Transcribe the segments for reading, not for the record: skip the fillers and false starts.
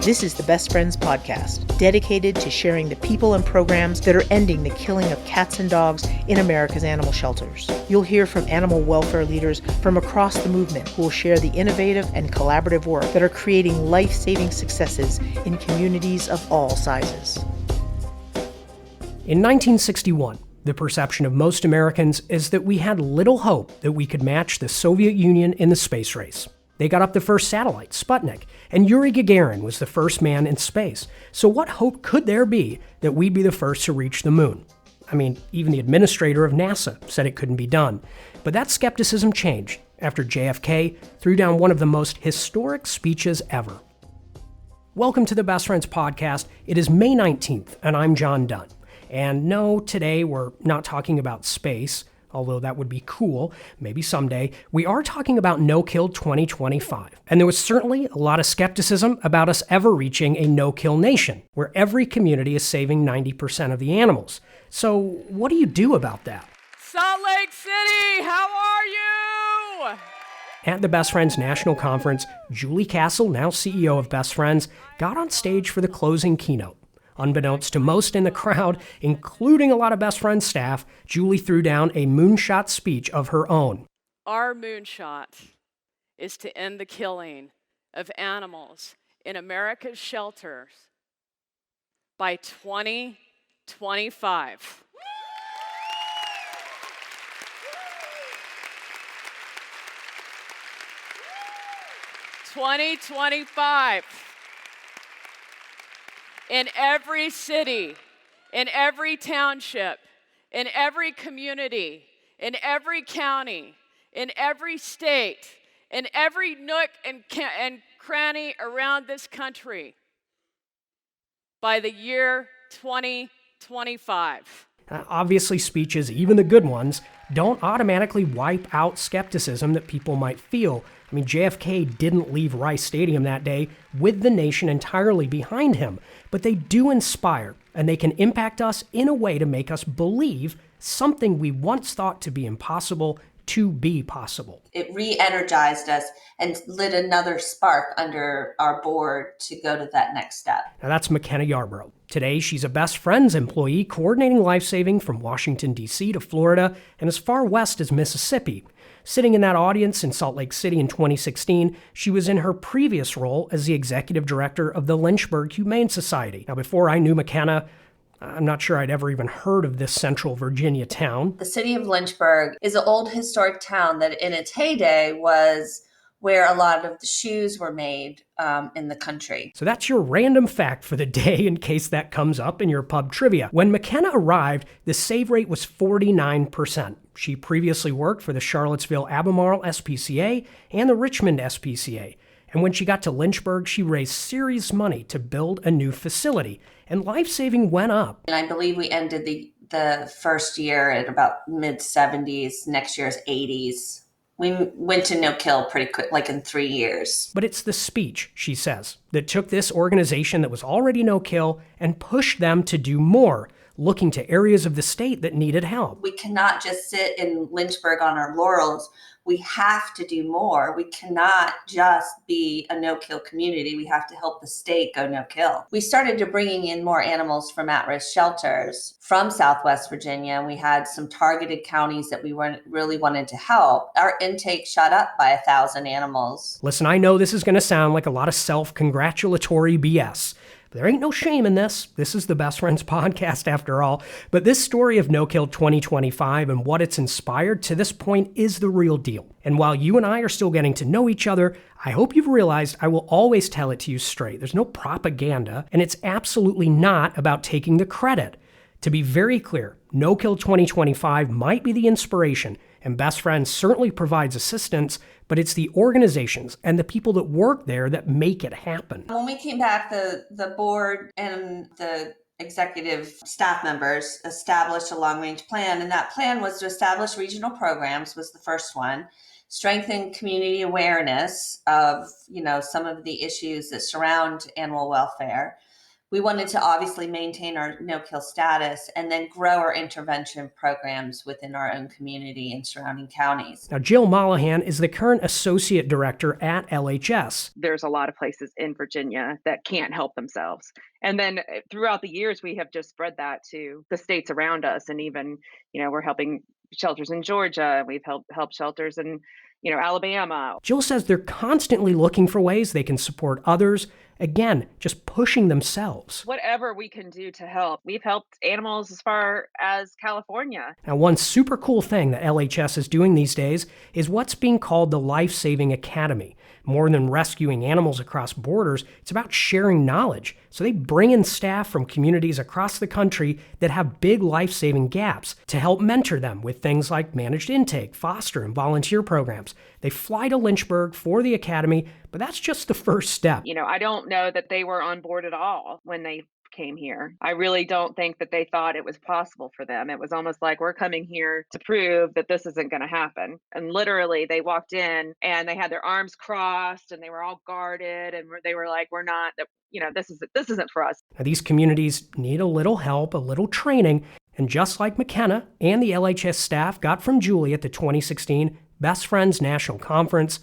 This is the Best Friends podcast, dedicated to sharing the people and programs that are ending the killing of cats and dogs in America's animal shelters. You'll hear from animal welfare leaders from across the movement who will share the innovative and collaborative work that are creating life-saving successes in communities of all sizes. In 1961, the perception of most Americans is that we had little hope that we could match the Soviet Union in the space race. They got up the first satellite, Sputnik, and Yuri Gagarin was the first man in space. So what hope could there be that we'd be the first to reach the moon? I mean, even the administrator of NASA said it couldn't be done. But that skepticism changed after JFK threw down one of the most historic speeches ever. Welcome to the Best Friends podcast. It is May 19th, and I'm John Dunn. And no, today we're not talking about space, although that would be cool, maybe someday. We are talking about NoKill 2025. And there was certainly a lot of skepticism about us ever reaching a no-kill nation, where every community is saving 90% of the animals. So what do you do about that? Salt Lake City, how are you? At the Best Friends National Conference, Julie Castle, now CEO of Best Friends, got on stage for the closing keynote. Unbeknownst to most in the crowd, including a lot of Best Friends staff, Julie threw down a moonshot speech of her own. Our moonshot is to end the killing of animals in America's shelters by 2025. In every city, in every township, in every community, in every county, in every state, in every nook and cranny around this country by the year 2025. Obviously, speeches, even the good ones, don't automatically wipe out skepticism that people might feel. I mean, JFK didn't leave Rice Stadium that day with the nation entirely behind him, but they do inspire, and they can impact us in a way to make us believe something we once thought to be impossible to be possible. It re-energized us and lit another spark under our board to go to that next step. Now that's McKenna Yarbrough. Today, she's a Best Friends employee coordinating life-saving from Washington, D.C. to Florida and as far west as Mississippi. Sitting in that audience in Salt Lake City in 2016, she was in her previous role as the executive director of the Lynchburg Humane Society. Now, before I knew McKenna, I'm not sure I'd ever even heard of this central Virginia town. The city of Lynchburg is an old historic town that in its heyday was where a lot of the shoes were made in the country. So that's your random fact for the day in case that comes up in your pub trivia. When McKenna arrived, the save rate was 49%. She previously worked for the Charlottesville-Albemarle SPCA and the Richmond SPCA. And when she got to Lynchburg, she raised serious money to build a new facility, and life-saving went up. And I believe we ended the first year at about mid-70s, next year's 80s. We went to NoKill pretty quick, like in 3 years. But it's the speech, she says, that took this organization that was already NoKill and pushed them to do more, looking to areas of the state that needed help. We cannot just sit in Lynchburg on our laurels. We have to do more. We cannot just be a no-kill community. We have to help the state go no-kill. We started to bringing in more animals from at-risk shelters from Southwest Virginia. We had some targeted counties that we really wanted to help. Our intake shot up by 1,000 animals. Listen, I know this is going to sound like a lot of self-congratulatory BS. There ain't no shame in this. This is the Best Friends podcast after all. But this story of NoKill 2025 and what it's inspired to this point is the real deal. And while you and I are still getting to know each other, I hope you've realized I will always tell it to you straight. There's no propaganda, and it's absolutely not about taking the credit. To be very clear, NoKill 2025 might be the inspiration, and Best Friends certainly provides assistance, but it's the organizations and the people that work there that make it happen. When we came back, the board and the executive staff members established a long-range plan, and that plan was to establish regional programs, was the first one, strengthen community awareness of, some of the issues that surround animal welfare, We wanted to obviously maintain our no-kill status and then grow our intervention programs within our own community and surrounding counties. Now, Jill Mollahan is the current associate director at LHS. There's a lot of places in Virginia that can't help themselves. And then throughout the years, we have just spread that to the states around us. And even, we're helping shelters in Georgia. We've helped shelters in, Alabama. Jill says they're constantly looking for ways they can support others. Again, just pushing themselves. Whatever we can do to help. We've helped animals as far as California. Now, one super cool thing that LHS is doing these days is what's being called the Lifesaving Academy. More than rescuing animals across borders, it's about sharing knowledge. So they bring in staff from communities across the country that have big life-saving gaps to help mentor them with things like managed intake, foster, and volunteer programs. They fly to Lynchburg for the academy, but that's just the first step. I don't know that they were on board at all when they came here. I really don't think that they thought it was possible for them. It was almost like, we're coming here to prove that this isn't going to happen. And literally they walked in and they had their arms crossed and they were all guarded and they were like, we're not, this isn't for us. Now, these communities need a little help, a little training. And just like McKenna and the LHS staff got from Julie at the 2016 Best Friends National Conference,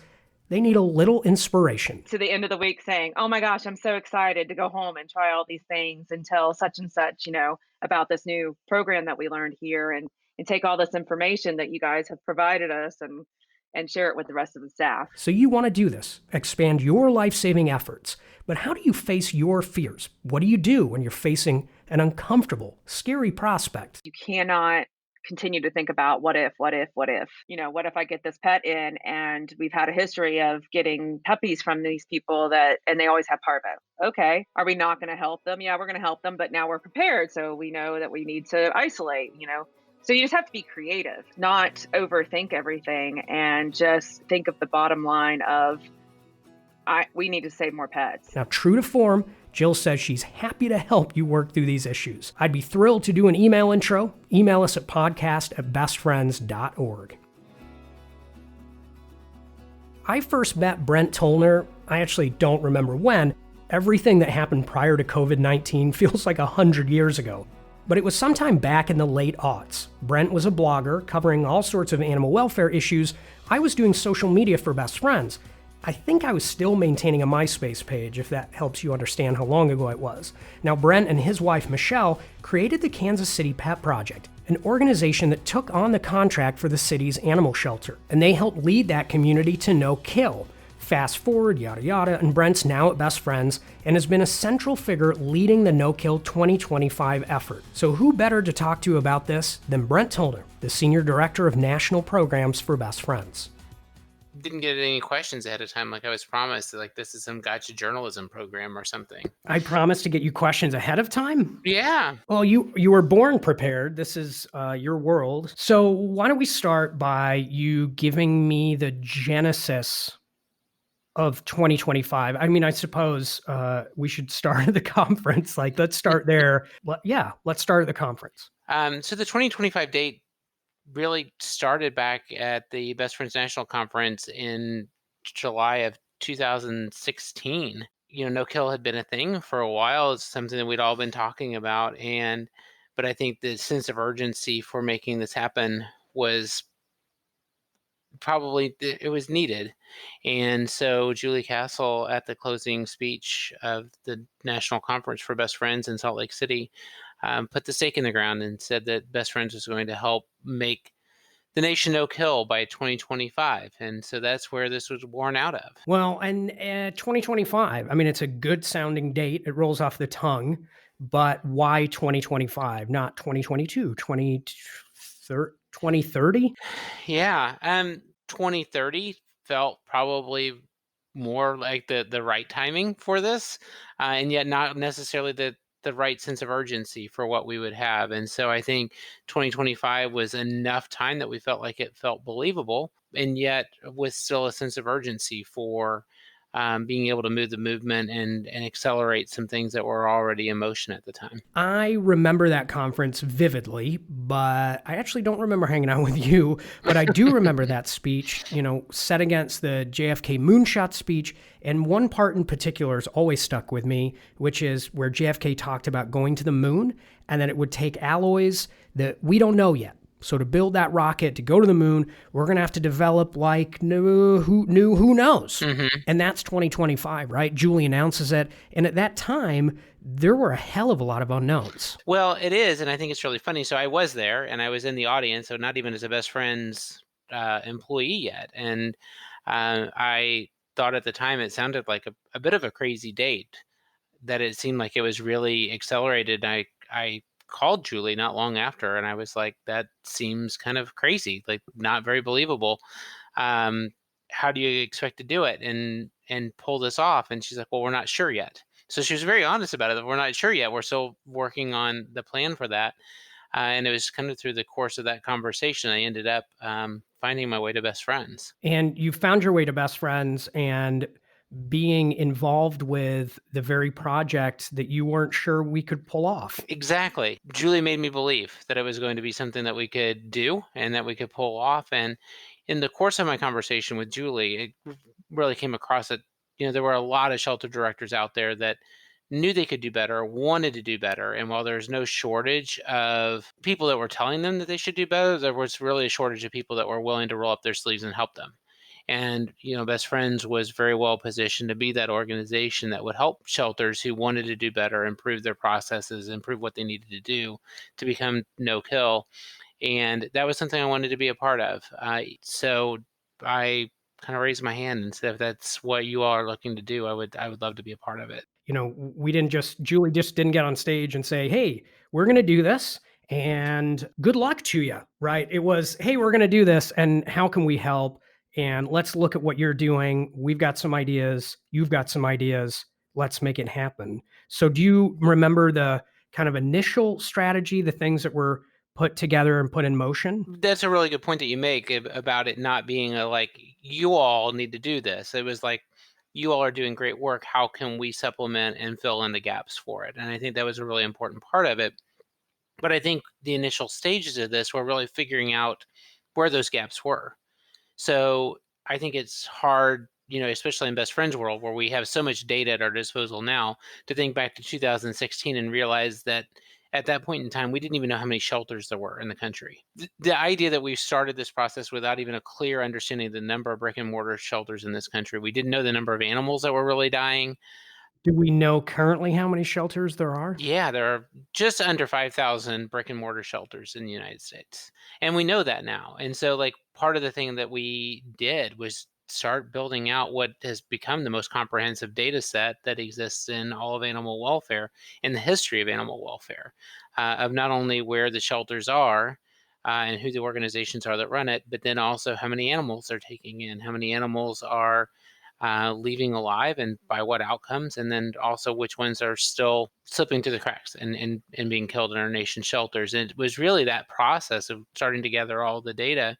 they need a little inspiration. To the end of the week saying, oh my gosh, I'm so excited to go home and try all these things and tell such and such, about this new program that we learned here and take all this information that you guys have provided us and share it with the rest of the staff. So you want to do this, expand your life-saving efforts. But how do you face your fears? What do you do when you're facing an uncomfortable, scary prospect? You cannot continue to think about what if, what if I get this pet in and we've had a history of getting puppies from these people and they always have parvo. Okay. Are we not going to help them? Yeah, we're going to help them, but now we're prepared. So we know that we need to isolate, So you just have to be creative, not overthink everything and just think of the bottom line of we need to save more pets. Now, true to form, Jill says she's happy to help you work through these issues. I'd be thrilled to do an email intro. Email us at podcast@bestfriends.org. I first met Brent Tollner, I actually don't remember when. Everything that happened prior to COVID-19 feels like 100 years ago. But it was sometime back in the late aughts. Brent was a blogger covering all sorts of animal welfare issues. I was doing social media for Best Friends. I think I was still maintaining a MySpace page, if that helps you understand how long ago it was. Now, Brent and his wife, Michelle, created the Kansas City Pet Project, an organization that took on the contract for the city's animal shelter. And they helped lead that community to NoKill. Fast forward, yada yada, and Brent's now at Best Friends and has been a central figure leading the NoKill 2025 effort. So who better to talk to about this than Brent Tollner, the Senior Director of National Programs for Best Friends. Didn't get any questions ahead of time like I was promised. Like this is some guide to journalism program or something. I promised to get you questions ahead of time? Yeah. Well, you were born prepared. This is your world. So why don't we start by you giving me the genesis of 2025? I mean, I suppose we should start at the conference. Like, let's start there. Let's start at the conference. So the 2025 date really started back at the Best Friends National Conference in July of 2016. No-kill had been a thing for a while. It's something that we'd all been talking about. But I think the sense of urgency for making this happen was it was needed. And so Julie Castle at the closing speech of the National Conference for Best Friends in Salt Lake City put the stake in the ground and said that Best Friends was going to help make the nation no-kill by 2025. And so that's where this was born out of. Well, and 2025, I mean, it's a good sounding date. It rolls off the tongue, but why 2025, not 2022, 2030? Yeah. 2030 felt probably more like the right timing for this, and yet not necessarily the right sense of urgency for what we would have. And so I think 2025 was enough time that we felt like it felt believable, and yet with still a sense of urgency for being able to move the movement and accelerate some things that were already in motion at the time. I remember that conference vividly, but I actually don't remember hanging out with you. But I do remember that speech, set against the JFK Moonshot speech. And one part in particular has always stuck with me, which is where JFK talked about going to the moon and that it would take alloys that we don't know yet. So to build that rocket, to go to the moon, we're going to have to develop who knows? And that's 2025, right? Julie announces it. And at that time, there were a hell of a lot of unknowns. Well, it is. And I think it's really funny. So I was there and I was in the audience, so not even as a best friend's employee yet. And I thought at the time it sounded like a bit of a crazy date, that it seemed like it was really accelerated. I called Julie not long after and I was like, that seems kind of crazy, like not very believable. How do you expect to do it and pull this off? And she's like, well, we're not sure yet. So she was very honest about it. We're not sure yet. We're still working on the plan for that. And it was kind of through the course of that conversation, I ended up finding my way to best friends. And you found your way to best friends and being involved with the very project that you weren't sure we could pull off. Exactly. Julie made me believe that it was going to be something that we could do and that we could pull off. And in the course of my conversation with Julie, it really came across that, there were a lot of shelter directors out there that knew they could do better, wanted to do better. And while there's no shortage of people that were telling them that they should do better, there was really a shortage of people that were willing to roll up their sleeves and help them. And, Best Friends was very well positioned to be that organization that would help shelters who wanted to do better, improve their processes, improve what they needed to do to become no-kill. And that was something I wanted to be a part of. So I kind of raised my hand and said, if that's what you all are looking to do, I would love to be a part of it. Julie just didn't get on stage and say, hey, we're going to do this and good luck to you, right? It was, hey, we're going to do this and how can we help? And let's look at what you're doing. We've got some ideas. You've got some ideas. Let's make it happen. So do you remember the kind of initial strategy, the things that were put together and put in motion? That's a really good point that you make about it not being you all need to do this. It was like, you all are doing great work. How can we supplement and fill in the gaps for it? And I think that was a really important part of it. But I think the initial stages of this were really figuring out where those gaps were. So I think it's hard, especially in Best Friends world, where we have so much data at our disposal now, to think back to 2016 and realize that at that point in time, we didn't even know how many shelters there were in the country. The idea that we started this process without even a clear understanding of the number of brick and mortar shelters in this country. We didn't know the number of animals that were really dying. Do we know currently how many shelters there are? Yeah, there are just under 5,000 brick and mortar shelters in the United States. And we know that now. And so part of the thing that we did was start building out what has become the most comprehensive data set that exists in all of animal welfare, in the history of animal welfare, of not only where the shelters are and who the organizations are that run it, but then also how many animals they're taking in, how many animals are leaving alive and by what outcomes, and then also which ones are still slipping through the cracks and being killed in our nation's shelters. And it was really that process of starting to gather all the data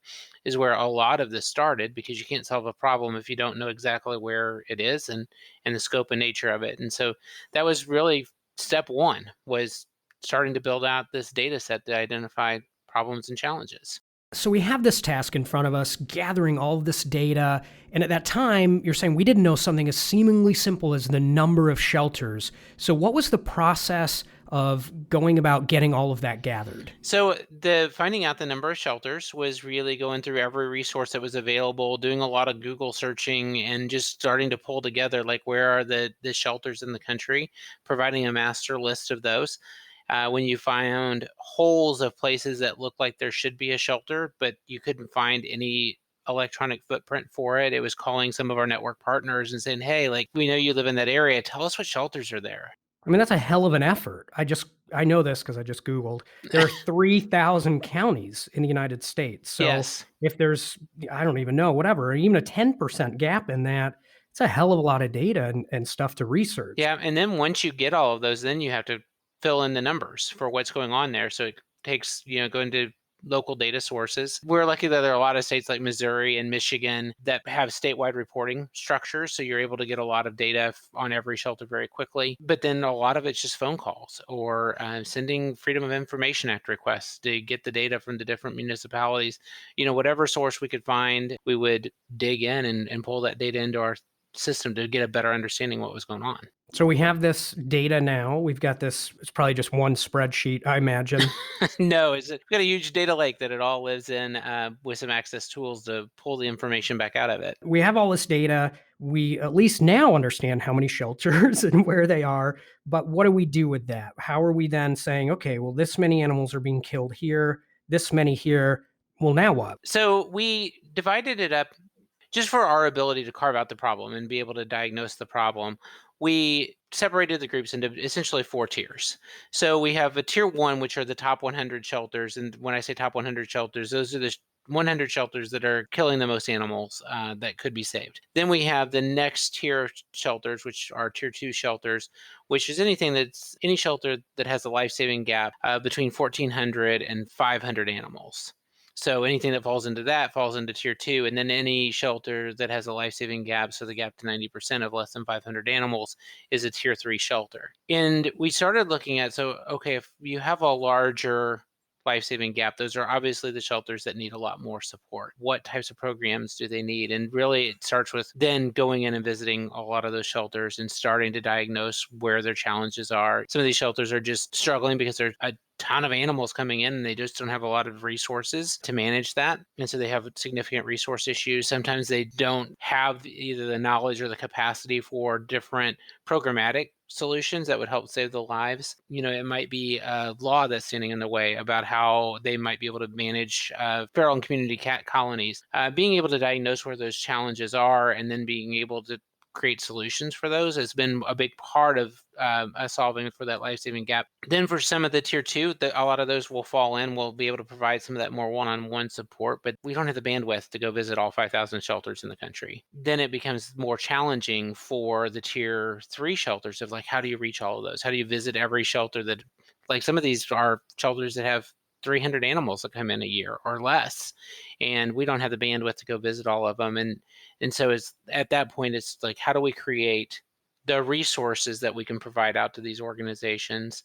is where a lot of this started, because you can't solve a problem if you don't know exactly where it is and the scope and nature of it. And so that was really step one, was starting to build out this data set to identify problems and challenges. So we have this task in front of us, gathering all of this data. And at that time, you're saying we didn't know something as seemingly simple as the number of shelters. So what was the process of going about getting all of that gathered? So the finding out the number of shelters was really going through every resource that was available, doing a lot of Google searching and just starting to pull together, where are the shelters in the country, providing a master list of those. When you found holes of places that looked like there should be a shelter, but you couldn't find any electronic footprint for it, it was calling some of our network partners and saying, hey, we know you live in that area. Tell us what shelters are there. I mean, that's a hell of an effort. I know this because I just Googled. There are 3,000 counties in the United States. So yes. If there's, I don't even know, whatever, even a 10% gap in that, it's a hell of a lot of data and stuff to research. Yeah. And then once you get all of those, then you have to fill in the numbers for what's going on there. So it takes, going to local data sources. We're lucky that there are a lot of states like Missouri and Michigan that have statewide reporting structures. So you're able to get a lot of data on every shelter very quickly. But then a lot of it's just phone calls or sending Freedom of Information Act requests to get the data from the different municipalities. Whatever source we could find, we would dig in and pull that data into our system to get a better understanding of what was going on. So we have this data now. We've got this, it's probably just one spreadsheet, I imagine. No, we've got a huge data lake that it all lives in with some access tools to pull the information back out of it. We have all this data. We at least now understand how many shelters and where they are. But what do we do with that? How are we then saying, okay, well, this many animals are being killed here, this many here. Well, now what? So we divided it up just for our ability to carve out the problem and be able to diagnose the problem. We separated the groups into essentially 4 tiers. So we have a tier 1, which are the top 100 shelters. And when I say top 100 shelters, those are the 100 shelters that are killing the most animals that could be saved. Then we have the next tier shelters, which are tier 2 shelters, which is any shelter that has a life-saving gap between 1,400 and 500 animals. So anything that falls into that falls into tier 2, and then any shelter that has a life-saving gap, so the gap to 90% of less than 500 animals, is a tier 3 shelter. And we started looking at, if you have a larger life-saving gap, those are obviously the shelters that need a lot more support. What types of programs do they need? And really it starts with then going in and visiting a lot of those shelters and starting to diagnose where their challenges are. Some of these shelters are just struggling because there's a ton of animals coming in and they just don't have a lot of resources to manage that. And so they have significant resource issues. Sometimes they don't have either the knowledge or the capacity for different programmatic solutions that would help save the lives. It might be a law that's standing in the way about how they might be able to manage feral and community cat colonies. Being able to diagnose where those challenges are and then being able to create solutions for those has been a big part of us solving for that life-saving gap. Then for some of the tier 2, a lot of those will fall in. We'll be able to provide some of that more one-on-one support, but we don't have the bandwidth to go visit all 5,000 shelters in the country. Then it becomes more challenging for the tier 3 shelters of how do you reach all of those? How do you visit every shelter that, some of these are shelters that have 300 animals that come in a year or less, and we don't have the bandwidth to go visit all of them. And so it's at that point, it's how do we create the resources that we can provide out to these organizations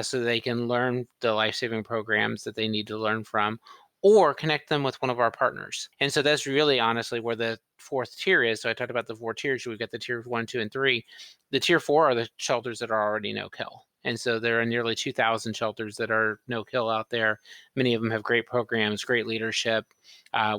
so they can learn the life-saving programs that they need to learn from, or connect them with one of our partners. And so that's really honestly where the 4th tier is. So I talked about the 4 tiers. We've got the tier 1, 2, and 3. The tier 4 are the shelters that are already no-kill. And so there are nearly 2,000 shelters that are no-kill out there. Many of them have great programs, great leadership,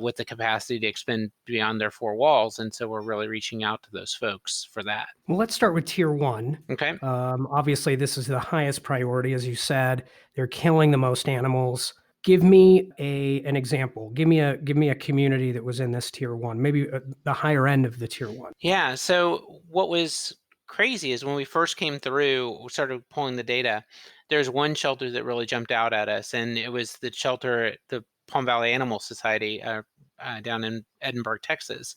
with the capacity to expand beyond their 4 walls. And so we're really reaching out to those folks for that. Well, let's start with tier 1. Okay. Obviously, this is the highest priority, as you said. They're killing the most animals. Give me an example. Give me a community that was in this tier 1, maybe the higher end of the tier 1. Yeah. So what was crazy is when we first came through, we started pulling the data. There's one shelter that really jumped out at us, and it was the shelter at the Palm Valley Animal Society down in Edinburgh, Texas.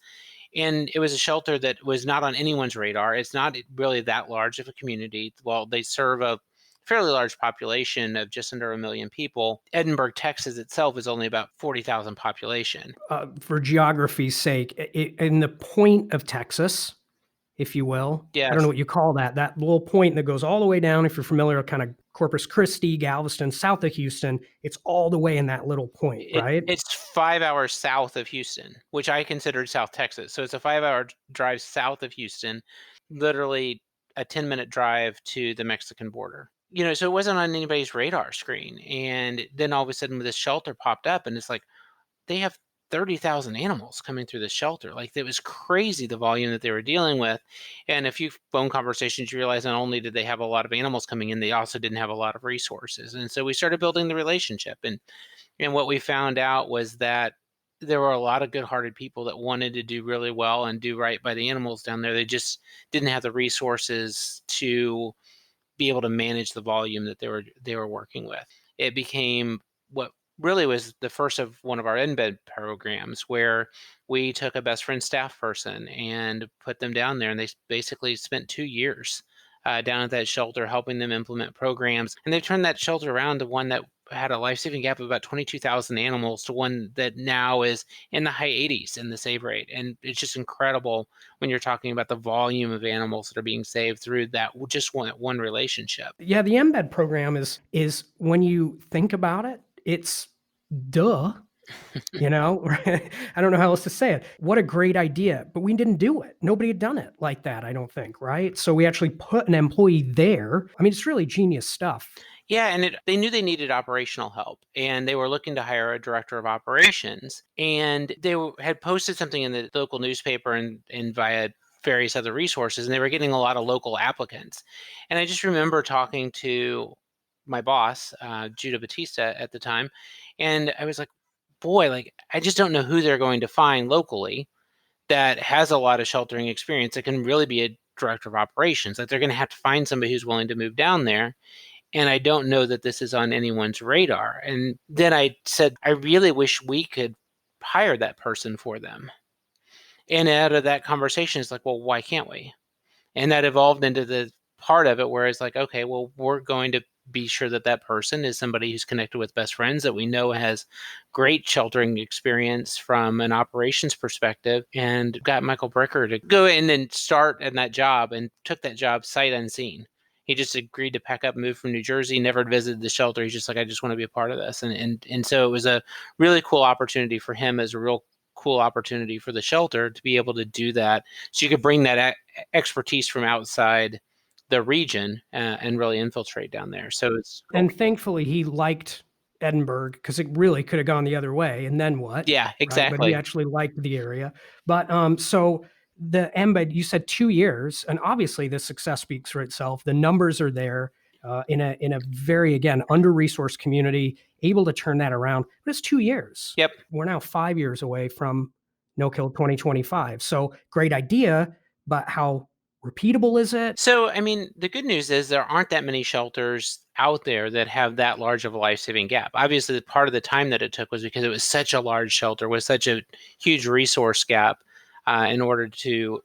And it was a shelter that was not on anyone's radar. It's not really that large of a community. Well, they serve a fairly large population of just under 1 million people. Edinburgh, Texas itself is only about 40,000 population. For geography's sake, in the point of Texas, if you will. Yes. I don't know what you call that little point that goes all the way down, if you're familiar, kind of Corpus Christi, Galveston, south of Houston. It's all the way in that little point, right? It's 5 hours south of Houston, which I considered South Texas. So it's a 5-hour drive south of Houston, literally a 10-minute drive to the Mexican border. So it wasn't on anybody's radar screen. And then all of a sudden this shelter popped up, and it's they have 30,000 animals coming through the shelter. It was crazy, the volume that they were dealing with. And a few phone conversations, you realize not only did they have a lot of animals coming in, they also didn't have a lot of resources. And so we started building the relationship. And what we found out was that there were a lot of good-hearted people that wanted to do really well and do right by the animals down there. They just didn't have the resources to be able to manage the volume that they were working with. It became what really was the first of one of our Embed programs, where we took a best friend staff person and put them down there, and they basically spent 2 years down at that shelter helping them implement programs. And they've turned that shelter around to one that had a life-saving gap of about 22,000 animals to one that now is in the high 80s in the save rate. And it's just incredible when you're talking about the volume of animals that are being saved through that just one relationship. Yeah, the Embed program is when you think about it, it's duh. You know, I don't know how else to say it. What a great idea, but we didn't do it. Nobody had done it like that, I don't think, right? So we actually put an employee there. I mean, it's really genius stuff. Yeah, and they knew they needed operational help, and they were looking to hire a director of operations. And they had posted something in the local newspaper and via various other resources, and they were getting a lot of local applicants. And I just remember talking to my boss, Judah Batista, at the time, and I was like, boy, like, I just don't know who they're going to find locally that has a lot of sheltering experience that can really be a director of operations. Like, they're going to have to find somebody who's willing to move down there. And I don't know that this is on anyone's radar. And then I said, I really wish we could hire that person for them. And out of that conversation, it's like, well, why can't we? And that evolved into the part of it where it's like, okay, well, we're going to be sure that that person is somebody who's connected with best friends that we know has great sheltering experience from an operations perspective, and got Michael Bricker to go in and start in that job, and took that job sight unseen. He just agreed to pack up and move from New Jersey, never visited the shelter. He's just like, I just want to be a part of this. And so it was a really cool opportunity for him, as a real cool opportunity for the shelter to be able to do that. So you could bring that expertise from outside the region and really infiltrate down there. So it's cool. And thankfully, he liked Edinburgh, because it really could have gone the other way. And then what? Yeah, Right? exactly. But he actually liked the area. But so the Embed, you said 2 years, and obviously the success speaks for itself. The numbers are there in a very, again, under-resourced community, able to turn that around. But it's 2 years. Yep. We're now 5 years away from NoKill 2025. So great idea, but how repeatable is it? So, I mean, the good news is there aren't that many shelters out there that have that large of a life-saving gap. Obviously, part of the time that it took was because it was such a large shelter with such a huge resource gap in order to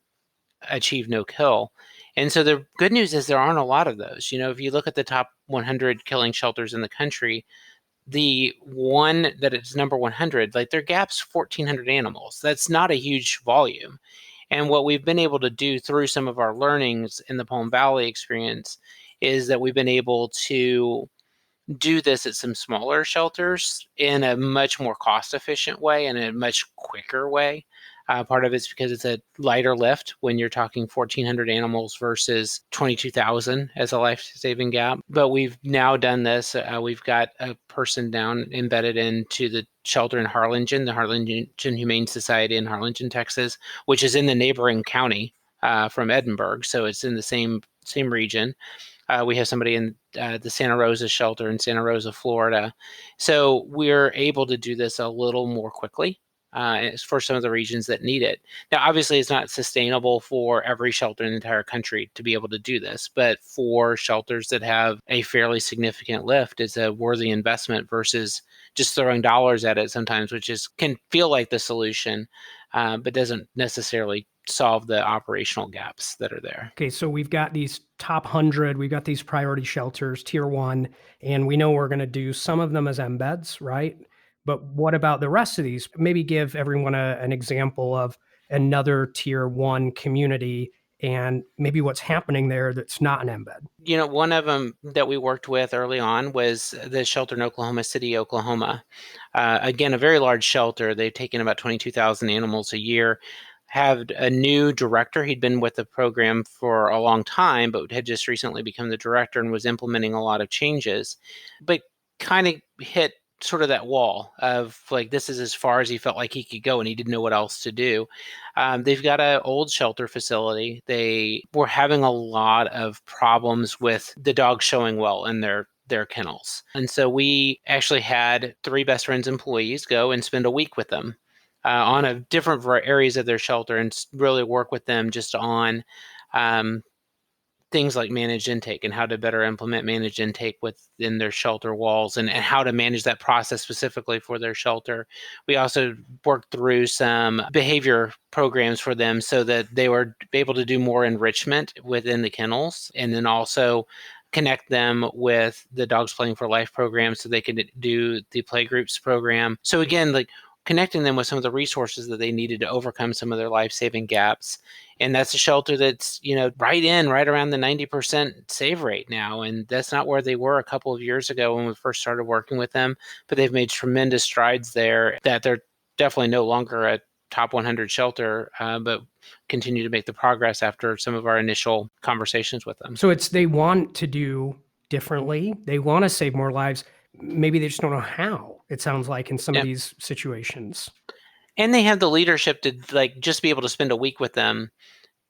achieve no kill. And so the good news is there aren't a lot of those. You know, if you look at the top 100 killing shelters in the country, the one that is number 100, like, their gap's 1,400 animals. That's not a huge volume. And what we've been able to do through some of our learnings in the Palm Valley experience is that we've been able to do this at some smaller shelters in a much more cost efficient way and a much quicker way. Part of it's because it's a lighter lift when you're talking 1,400 animals versus 22,000 as a life-saving gap. But we've now done this. We've got a person down embedded into the shelter in Harlingen, the Harlingen Humane Society in Harlingen, Texas, which is in the neighboring county from Edinburgh. So it's in the same region. We have somebody in the Santa Rosa shelter in Santa Rosa, Florida. So we're able to do this a little more quickly for some of the regions that need it. Now, obviously, it's not sustainable for every shelter in the entire country to be able to do this, but for shelters that have a fairly significant lift, it's a worthy investment versus just throwing dollars at it sometimes, which can feel like the solution, but doesn't necessarily solve the operational gaps that are there. Okay, so we've got these top 100, we've got these priority shelters, tier 1, and we know we're going to do some of them as embeds, right? But what about the rest of these? Maybe give everyone an example of another tier 1 community and maybe what's happening there that's not an embed. You know, one of them that we worked with early on was the shelter in Oklahoma City, Oklahoma. Again, a very large shelter. They've taken about 22,000 animals a year. Have a new director. He'd been with the program for a long time, but had just recently become the director and was implementing a lot of changes, but kind of hit sort of that wall of like, this is as far as he felt like he could go, and he didn't know what else to do. They've got an old shelter facility. They were having a lot of problems with the dogs showing well in their kennels. And so we actually had 3 best friends employees go and spend a week with them on a different areas of their shelter and really work with them just on things like managed intake and how to better implement managed intake within their shelter walls and how to manage that process specifically for their shelter. We also worked through some behavior programs for them so that they were able to do more enrichment within the kennels, and then also connect them with the Dogs Playing for Life program so they can do the play groups program. So again, like connecting them with some of the resources that they needed to overcome some of their life-saving gaps. And that's a shelter that's, right around the 90% save rate now. And that's not where they were a couple of years ago when we first started working with them, but they've made tremendous strides there, that they're definitely no longer a top 100 shelter, but continue to make the progress after some of our initial conversations with them. So they want to do differently. They want to save more lives. Maybe they just don't know how, it sounds like, in some of these situations. And they have the leadership to just be able to spend a week with them,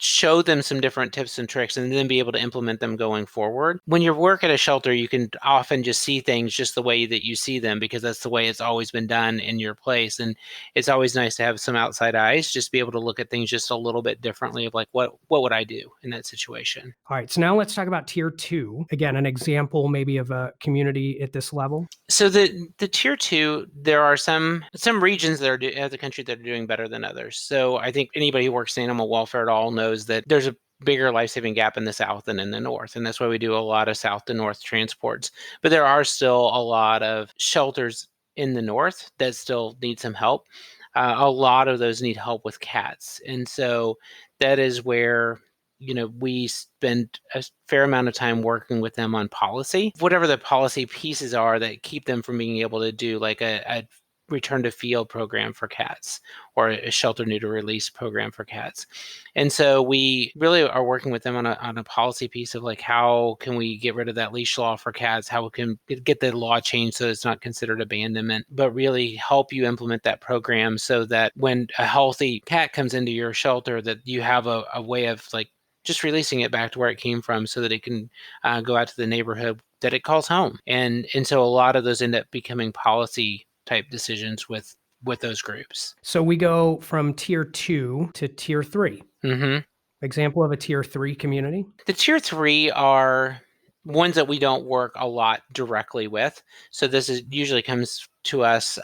show them some different tips and tricks, and then be able to implement them going forward. When you work at a shelter, you can often just see things just the way that you see them, because that's the way it's always been done in your place. And it's always nice to have some outside eyes, just be able to look at things just a little bit differently of what would I do in that situation. All right, so now let's talk about tier 2. Again, an example maybe of a community at this level. So the tier 2, there are some regions that of the country that are doing better than others. So I think anybody who works in animal welfare at all knows that there's a bigger life-saving gap in the South than in the North. And that's why we do a lot of South to North transports. But there are still a lot of shelters in the North that still need some help. A lot of those need help with cats. And so that is where we spend a fair amount of time working with them on policy, whatever the policy pieces are that keep them from being able to do like a return to field program for cats or a shelter neuter release program for cats. And so we really are working with them on a policy piece of like, how can we get rid of that leash law for cats? How can we get the law changed so it's not considered abandonment, but really help you implement that program so that when a healthy cat comes into your shelter, that you have a way of like just releasing it back to where it came from so that it can go out to the neighborhood that it calls home. And so a lot of those end up becoming policy type decisions with those groups. So we go from tier 2 to tier 3. Mm-hmm. Example of a tier 3 community? The tier 3 are ones that we don't work a lot directly with. So this usually comes to us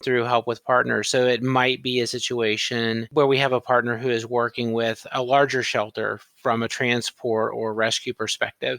through help with partners. So it might be a situation where we have a partner who is working with a larger shelter from a transport or rescue perspective.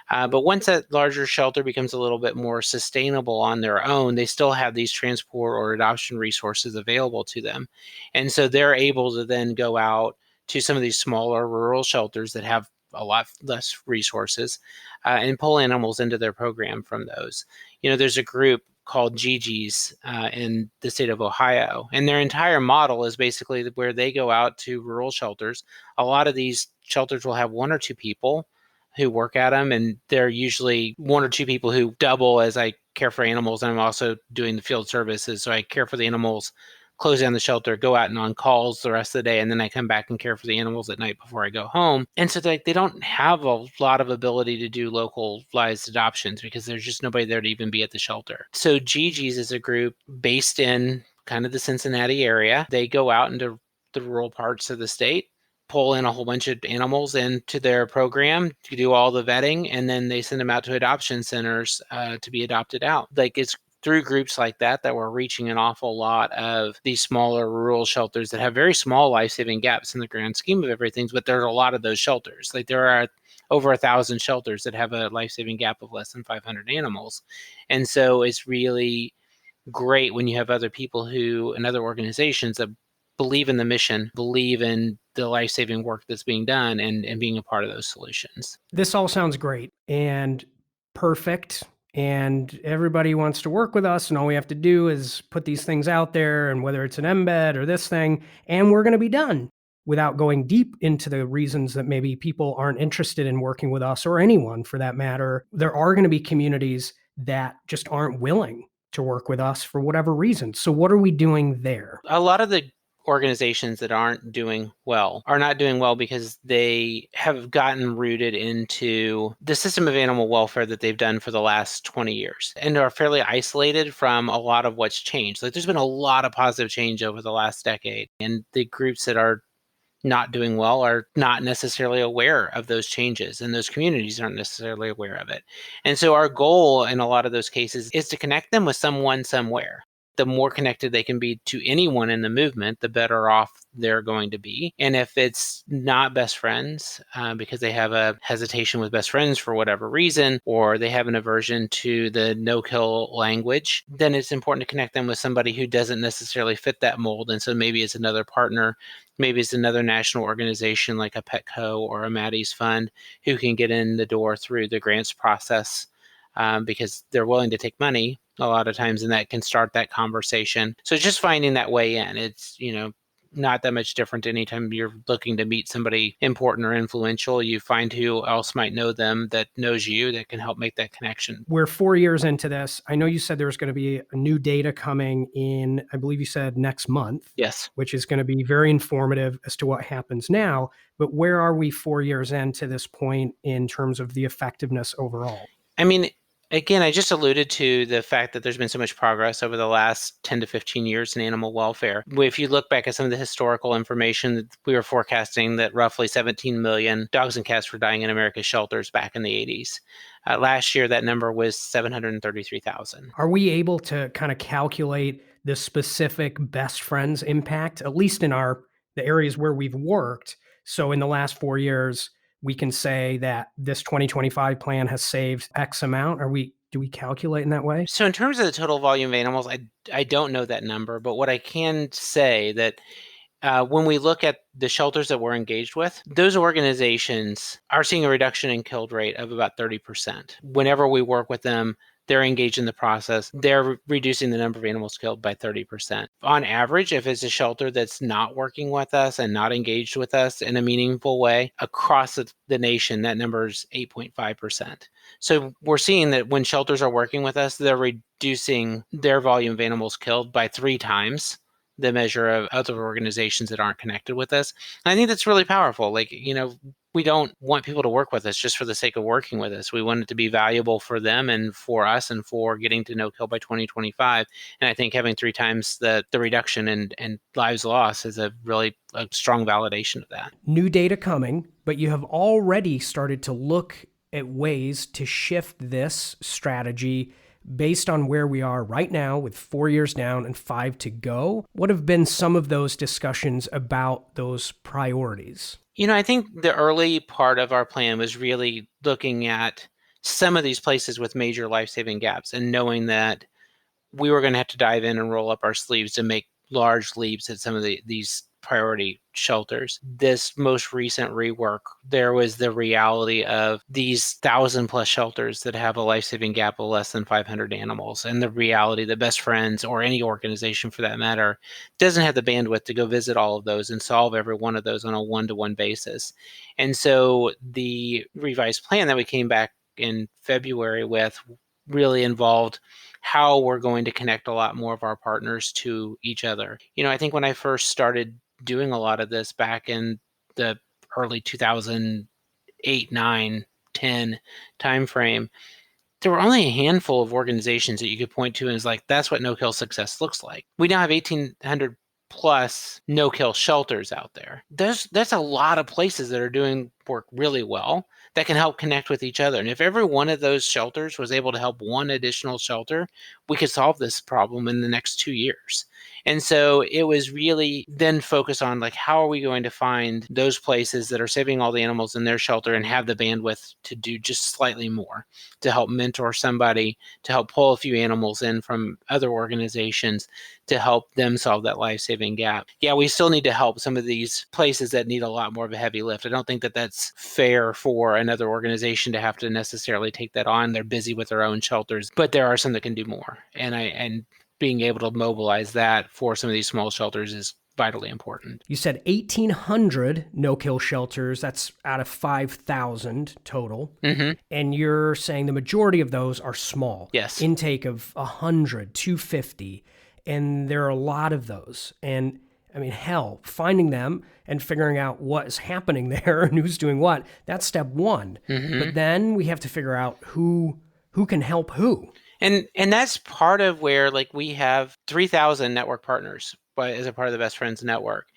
But once that larger shelter becomes a little bit more sustainable on their own, they still have these transport or adoption resources available to them. And so they're able to then go out to some of these smaller rural shelters that have a lot less resources and pull animals into their program from those. There's a group called Gigi's in the state of Ohio, and their entire model is basically where they go out to rural shelters. A lot of these shelters will have one or two people who work at them, and they're usually one or two people who double as I care for animals, and I'm also doing the field services. So I care for the animals, close down the shelter, go out and on calls the rest of the day, and then I come back and care for the animals at night before I go home. And so they don't have a lot of ability to do localized adoptions because there's just nobody there to even be at the shelter. So Gigi's is a group based in kind of the Cincinnati area. They go out into the rural parts of the state, pull in a whole bunch of animals into their program to do all the vetting, and then they send them out to adoption centers to be adopted out. Like, it's through groups like that we're reaching an awful lot of these smaller rural shelters that have very small life-saving gaps in the grand scheme of everything, but there's a lot of those shelters. Like, there are over 1,000 shelters that have a life-saving gap of less than 500 animals. And so it's really great when you have other people and other organizations that believe in the mission, believe in the life-saving work that's being done, and being a part of those solutions. This all sounds great and perfect, and everybody wants to work with us, and all we have to do is put these things out there, and whether it's an embed or this thing, and we're going to be done, without going deep into the reasons that maybe people aren't interested in working with us, or anyone for that matter. There are going to be communities that just aren't willing to work with us for whatever reason. So what are we doing there? A lot of the organizations that aren't doing well are not doing well because they have gotten rooted into the system of animal welfare that they've done for the last 20 years and are fairly isolated from a lot of what's changed. Like, there's been a lot of positive change over the last decade, and the groups that are not doing well are not necessarily aware of those changes, and those communities aren't necessarily aware of it. And so our goal in a lot of those cases is to connect them with someone somewhere. The more connected they can be to anyone in the movement, the better off they're going to be. And if it's not best friends because they have a hesitation with best friends for whatever reason, or they have an aversion to the no-kill language, then it's important to connect them with somebody who doesn't necessarily fit that mold. And so maybe it's another partner, maybe it's another national organization like a Petco or a Maddie's Fund who can get in the door through the grants process because they're willing to take money a lot of times, and that can start that conversation. So just finding that way in, it's, not that much different anytime you're looking to meet somebody important or influential. You find who else might know them that knows you that can help make that connection. We're 4 years into this. I know you said there's going to be a new data coming in, I believe you said next month. Yes. Which is going to be very informative as to what happens now. But where are we 4 years into this point in terms of the effectiveness overall? I mean, again, I just alluded to the fact that there's been so much progress over the last 10 to 15 years in animal welfare. If you look back at some of the historical information, we were forecasting that roughly 17 million dogs and cats were dying in America's shelters back in the 80s. Last year, that number was 733,000. Are we able to kind of calculate the specific best friends impact, at least in the areas where we've worked? So in the last 4 years, we can say that this 2025 plan has saved X amount. Do we calculate in that way? So in terms of the total volume of animals, I don't know that number, but what I can say that when we look at the shelters that we're engaged with, those organizations are seeing a reduction in killed rate of about 30%. Whenever we work with them, they're engaged in the process. They're reducing the number of animals killed by 30%. On average, if it's a shelter that's not working with us and not engaged with us in a meaningful way, across the nation, that number is 8.5%. So we're seeing that when shelters are working with us, they're reducing their volume of animals killed by 3 times the measure of other organizations that aren't connected with us. And I think that's really powerful. We don't want people to work with us just for the sake of working with us. We want it to be valuable for them and for us and for getting to no kill by 2025. And I think having 3 times the reduction and lives lost is a really a strong validation of that. New data coming, but you have already started to look at ways to shift this strategy based on where we are right now with 4 years down and 5 to go. What have been some of those discussions about those priorities? I think the early part of our plan was really looking at some of these places with major life-saving gaps and knowing that we were going to have to dive in and roll up our sleeves to make large leaps at some of these priority shelters. This most recent rework, there was the reality of these 1,000+ shelters that have a life-saving gap of less than 500 animals, and the reality that Best Friends, or any organization for that matter, doesn't have the bandwidth to go visit all of those and solve every one of those on a one-to-one basis. And so the revised plan that we came back in February with really involved how we're going to connect a lot more of our partners to each other. I think when I first started doing a lot of this back in the early 2008, 9, 10 timeframe, there were only a handful of organizations that you could point to and it's like, that's what no-kill success looks like. We now have 1,800 plus no-kill shelters out there. That's a lot of places that are doing work really well that can help connect with each other. And if every one of those shelters was able to help one additional shelter, we could solve this problem in the next 2 years. And so it was really then focused on how are we going to find those places that are saving all the animals in their shelter and have the bandwidth to do just slightly more, to help mentor somebody, to help pull a few animals in from other organizations, to help them solve that life-saving gap. Yeah, we still need to help some of these places that need a lot more of a heavy lift. I don't think that that's fair for another organization to have to necessarily take that on. They're busy with their own shelters, but there are some that can do more. And being able to mobilize that for some of these small shelters is vitally important. You said 1,800 no-kill shelters. That's out of 5,000 total. Mm-hmm. And you're saying the majority of those are small. Yes. Intake of 100, 250. And there are a lot of those. And hell, finding them and figuring out what is happening there and who's doing what, that's step one. Mm-hmm. But then we have to figure out who can help who. And that's part of where we have 3,000 network partners as a part of the Best Friends Network.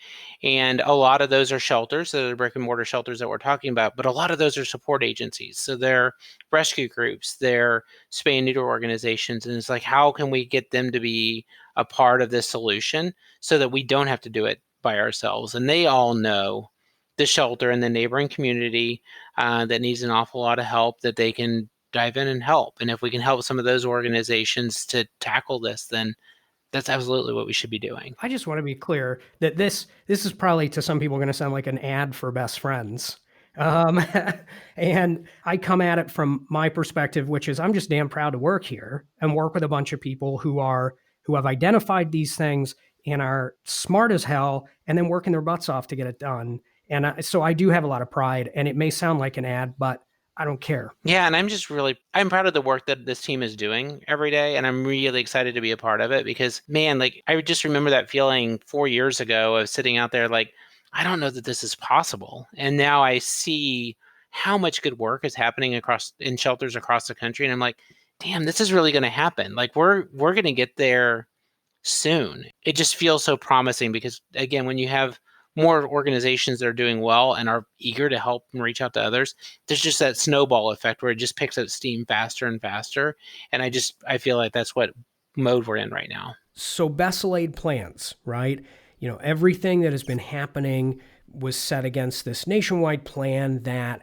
And a lot of those are shelters, so the brick and mortar shelters that we're talking about, but a lot of those are support agencies. So they're rescue groups, they're spay and neuter organizations. And it's how can we get them to be a part of this solution so that we don't have to do it by ourselves. And they all know the shelter and the neighboring community that needs an awful lot of help, that they can dive in and help. And if we can help some of those organizations to tackle this, then that's absolutely what we should be doing. I just want to be clear that this is probably to some people going to sound like an ad for Best Friends. And I come at it from my perspective, which is I'm just damn proud to work here and work with a bunch of people who have identified these things and are smart as hell and then working their butts off to get it done. And so I do have a lot of pride, and it may sound like an ad, but I don't care. Yeah, and I'm proud of the work that this team is doing every day, and I'm really excited to be a part of it because, man, like I just remember that feeling 4 years ago of sitting out there like, I don't know that this is possible. And now I see how much good work is happening in shelters across the country, and I'm like, damn, this is really going to happen. Like we're going to get there soon. It just feels so promising because, again, when you have more organizations that are doing well and are eager to help and reach out to others, there's just that snowball effect where it just picks up steam faster and faster. And I feel like that's what mode we're in right now. So best laid plans, right? Everything that has been happening was set against this nationwide plan that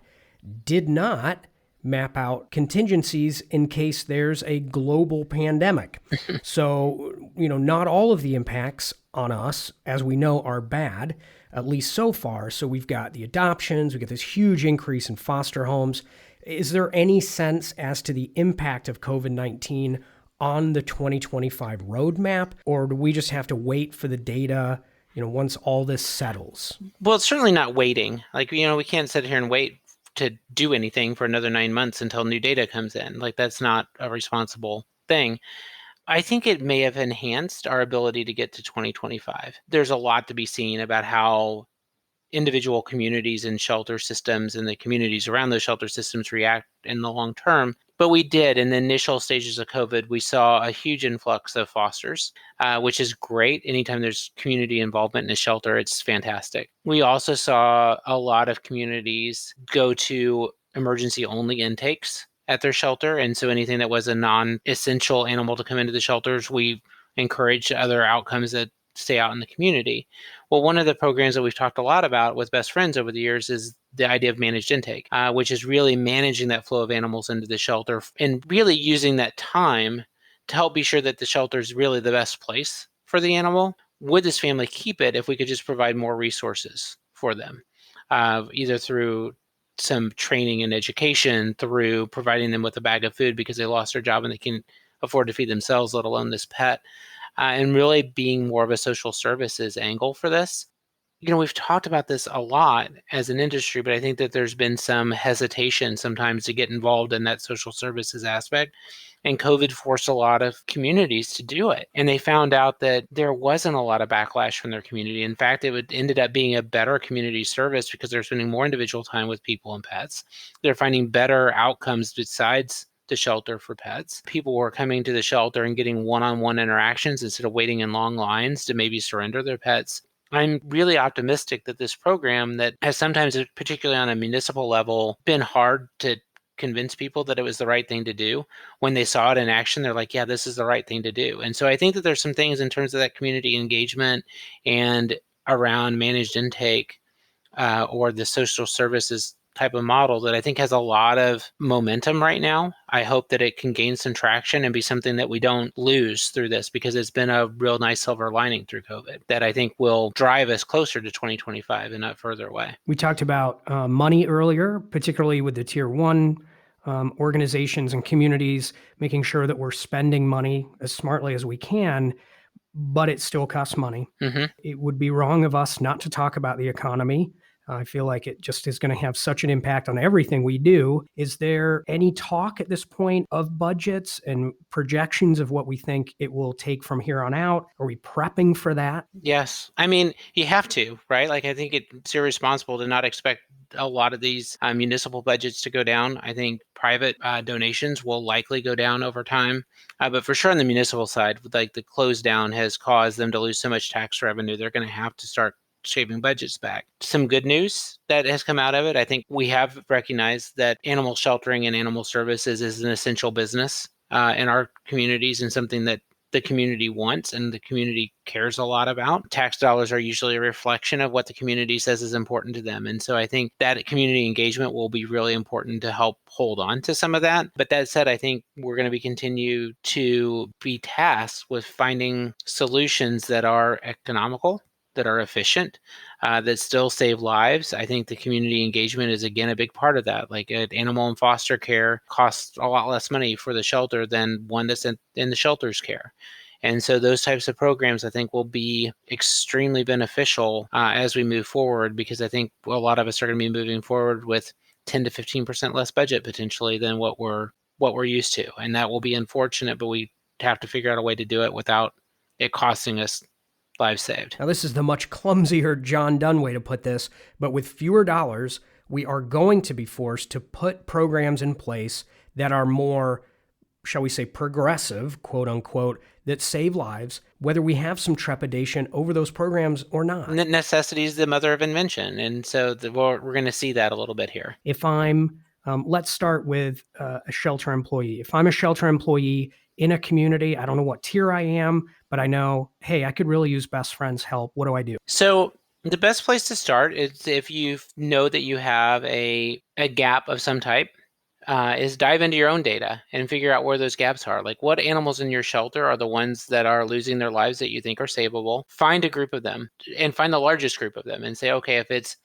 did not map out contingencies in case there's a global pandemic. So, not all of the impacts on us, as we know, are bad, at least so far. So we've got the adoptions, we get this huge increase in foster homes. Is there any sense as to the impact of COVID-19 on the 2025 roadmap, or do we just have to wait for the data, once all this settles? Well, it's certainly not waiting. Like, we can't sit here and wait to do anything for another 9 months until new data comes in. Like, that's not a responsible thing. I think it may have enhanced our ability to get to 2025. There's a lot to be seen about how individual communities and shelter systems and the communities around those shelter systems react in the long term. But we did. In the initial stages of COVID, we saw a huge influx of fosters, which is great. Anytime there's community involvement in a shelter, it's fantastic. We also saw a lot of communities go to emergency-only intakes at their shelter. And so anything that was a non-essential animal to come into the shelters, we encouraged other outcomes that stay out in the community. Well, one of the programs that we've talked a lot about with Best Friends over the years is the idea of managed intake, which is really managing that flow of animals into the shelter and really using that time to help be sure that the shelter is really the best place for the animal. Would this family keep it if we could just provide more resources for them, either through some training and education, through providing them with a bag of food because they lost their job and they can afford to feed themselves, let alone this pet, and really being more of a social services angle for this. We've talked about this a lot as an industry, but I think that there's been some hesitation sometimes to get involved in that social services aspect. And COVID forced a lot of communities to do it. And they found out that there wasn't a lot of backlash from their community. In fact, ended up being a better community service because they're spending more individual time with people and pets. They're finding better outcomes besides the shelter for pets. People were coming to the shelter and getting one-on-one interactions instead of waiting in long lines to maybe surrender their pets. I'm really optimistic that this program that has sometimes, particularly on a municipal level, been hard to convince people that it was the right thing to do. When they saw it in action, they're like, yeah, this is the right thing to do. And so I think that there's some things in terms of that community engagement and around managed intake or the social services type of model that I think has a lot of momentum right now. I hope that it can gain some traction and be something that we don't lose through this, because it's been a real nice silver lining through COVID that I think will drive us closer to 2025 and not further away. We talked about money earlier, particularly with the tier one organizations and communities, making sure that we're spending money as smartly as we can, but it still costs money. Mm-hmm. It would be wrong of us not to talk about the economy. I feel like it just is going to have such an impact on everything we do. Is there any talk at this point of budgets and projections of what we think it will take from here on out? Are we prepping for that? Yes. I mean, you have to, right? Like, I think it's irresponsible to not expect a lot of these municipal budgets to go down. I think private donations will likely go down over time. But for sure on the municipal side, like the close down has caused them to lose so much tax revenue, they're going to have to start shaving budgets back. Some good news that has come out of it. I think we have recognized that animal sheltering and animal services is an essential business in our communities and something that the community wants and the community cares a lot about. Tax dollars are usually a reflection of what the community says is important to them. And so I think that community engagement will be really important to help hold on to some of that. But that said, I think we're going to continue to be tasked with finding solutions that are economical, that are efficient, that still save lives. I think the community engagement is, again, a big part of that. Like an animal in foster care costs a lot less money for the shelter than one that's in the shelter's care. And so those types of programs, I think, will be extremely beneficial as we move forward, because I think a lot of us are going to be moving forward with 10 to 15% less budget potentially than what we're used to. And that will be unfortunate, but we have to figure out a way to do it without it costing us lives saved. Now, this is the much clumsier John Donne way to put this, but with fewer dollars, we are going to be forced to put programs in place that are more, shall we say, progressive, quote unquote, that save lives, whether we have some trepidation over those programs or not. Necessity is the mother of invention. And so we're going to see that a little bit here. If I'm, let's start with a shelter employee. If I'm a shelter employee in a community, I don't know what tier I am, but I know, hey, I could really use Best Friends' help. What do I do? So the best place to start is if you know that you have a gap of some type, is dive into your own data and figure out where those gaps are. Like, what animals in your shelter are the ones that are losing their lives that you think are savable? Find a group of them and find the largest group of them and say, okay, if it's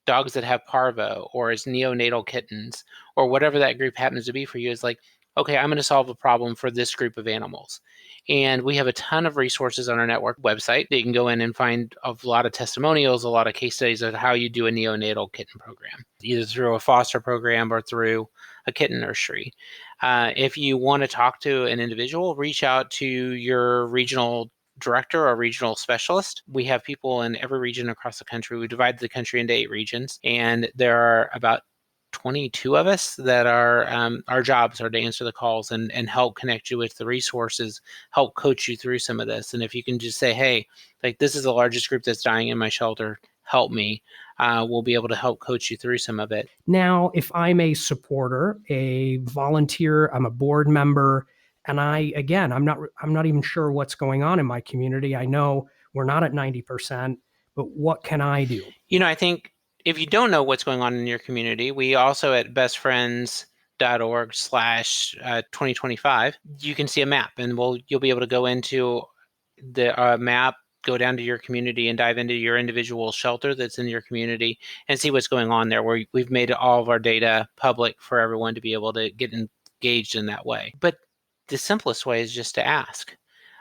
dogs that have parvo or it's neonatal kittens or whatever that group happens to be for you, is like, okay, I'm going to solve a problem for this group of animals. And we have a ton of resources on our network website that you can go in and find a lot of testimonials, a lot of case studies of how you do a neonatal kitten program, either through a foster program or through a kitten nursery. If you want to talk to an individual, reach out to your regional director or regional specialist. We have people in every region across the country. We divide the country into 8 regions, and there are about 22 of us that are our jobs are to answer the calls and help connect you with the resources, help coach you through some of this. And if you can just say, hey, like, this is the largest group that's dying in my shelter, help me, we'll be able to help coach you through some of it. Now, if I'm a supporter, a volunteer, I'm a board member, and I'm not even sure what's going on in my community. I know we're not at 90%, but what can I do? I think if you don't know what's going on in your community, we also at bestfriends.org/2025, you can see a map, and you'll be able to go into the map, go down to your community and dive into your individual shelter that's in your community and see what's going on there. We've made all of our data public for everyone to be able to get engaged in that way. But the simplest way is just to ask.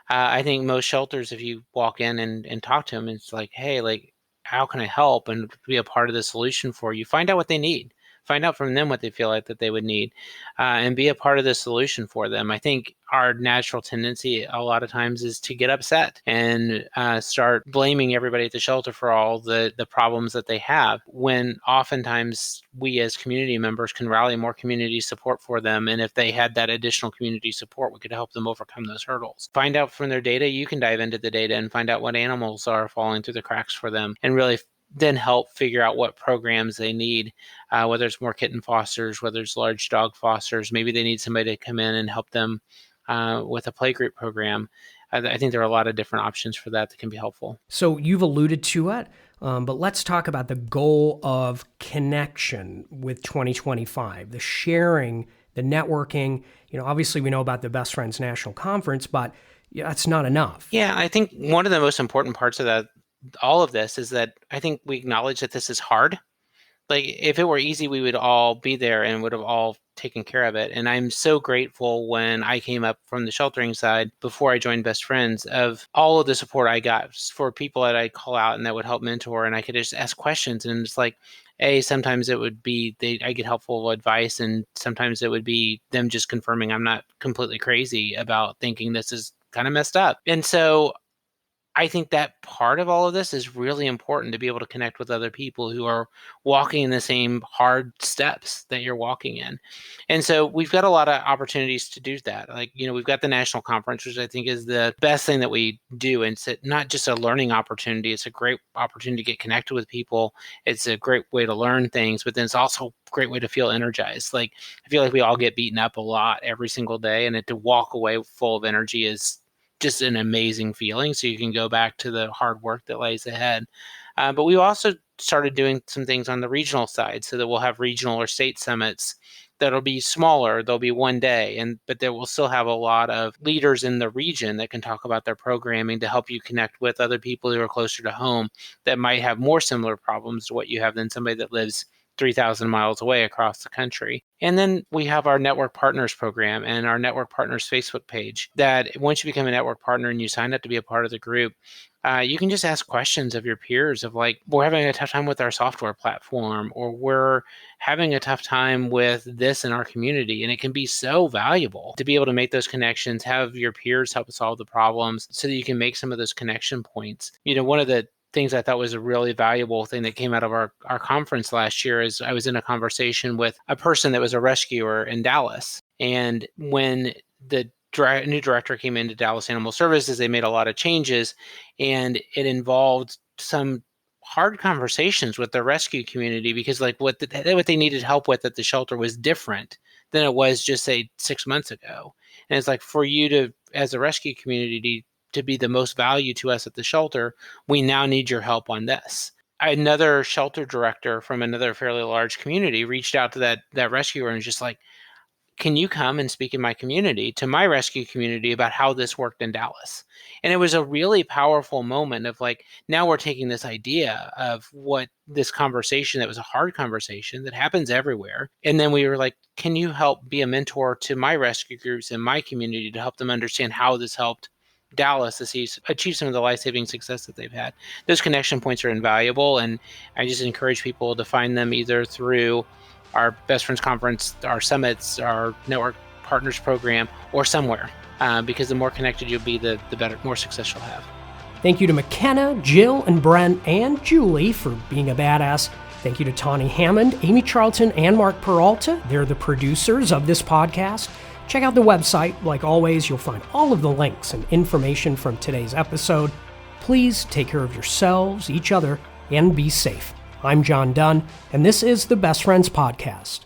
I think most shelters, if you walk in and talk to them, it's like, hey, like, how can I help and be a part of the solution for you? Find out what they need. Find out from them what they feel like that they would need, and be a part of the solution for them. I think our natural tendency a lot of times is to get upset and start blaming everybody at the shelter for all the problems that they have, when oftentimes we as community members can rally more community support for them. And if they had that additional community support, we could help them overcome those hurdles. Find out from their data. You can dive into the data and find out what animals are falling through the cracks for them, and really then help figure out what programs they need, whether it's more kitten fosters, whether it's large dog fosters. Maybe they need somebody to come in and help them with a playgroup program. I think there are a lot of different options for that can be helpful. So you've alluded to it, but let's talk about the goal of connection with 2025, the sharing, the networking. Obviously we know about the Best Friends National Conference, but that's not enough. Yeah, I think one of the most important parts of all of this is that I think we acknowledge that this is hard. Like, if it were easy, we would all be there and would have all taken care of it. And I'm so grateful when I came up from the sheltering side before I joined Best Friends, of all of the support I got for people that I'd call out and that would help mentor, and I could just ask questions. And it's like, sometimes it would be I get helpful advice, and sometimes it would be them just confirming I'm not completely crazy about thinking this is kind of messed up. And so I think that part of all of this is really important, to be able to connect with other people who are walking in the same hard steps that you're walking in. And so we've got a lot of opportunities to do that. Like, we've got the national conference, which I think is the best thing that we do. And it's not just a learning opportunity. It's a great opportunity to get connected with people. It's a great way to learn things, but then it's also a great way to feel energized. Like, I feel like we all get beaten up a lot every single day, and to walk away full of energy is just an amazing feeling. So you can go back to the hard work that lays ahead. But we also started doing some things on the regional side, so that we'll have regional or state summits that'll be smaller. They'll be one day, but they will still have a lot of leaders in the region that can talk about their programming to help you connect with other people who are closer to home that might have more similar problems to what you have than somebody that lives 3,000 miles away across the country. And then we have our Network Partners program and our Network Partners Facebook page that once you become a network partner and you sign up to be a part of the group, you can just ask questions of your peers of like, we're having a tough time with our software platform, or we're having a tough time with this in our community. And it can be so valuable to be able to make those connections, have your peers help solve the problems so that you can make some of those connection points. One of the things I thought was a really valuable thing that came out of our conference last year is I was in a conversation with a person that was a rescuer in Dallas. And when the new director came into Dallas Animal Services, they made a lot of changes, and it involved some hard conversations with the rescue community because like what they needed help with at the shelter was different than it was just say 6 months ago. And it's like, for you to, as a rescue community, to be the most value to us at the shelter, we now need your help on this. Another shelter director from another fairly large community reached out to that rescuer and was just like, can you come and speak in my community, to my rescue community, about how this worked in Dallas? And it was a really powerful moment of like, now we're taking this idea of what this conversation that was a hard conversation that happens everywhere. And then we were like, can you help be a mentor to my rescue groups in my community to help them understand how this helped Dallas to achieve some of the life-saving success that they've had? Those connection points are invaluable. And I just encourage people to find them either through our Best Friends Conference, our summits, our Network Partners program, or somewhere, because the more connected you'll be, the better, more success you'll have. Thank you to McKenna, Jill, and Brent, and Julie for being a badass. Thank you to Tawny Hammond, Amy Charlton, and Mark Peralta. They're the producers of this podcast. Check out the website. Like always, you'll find all of the links and information from today's episode. Please take care of yourselves, each other, and be safe. I'm John Dunn, and this is the Best Friends Podcast.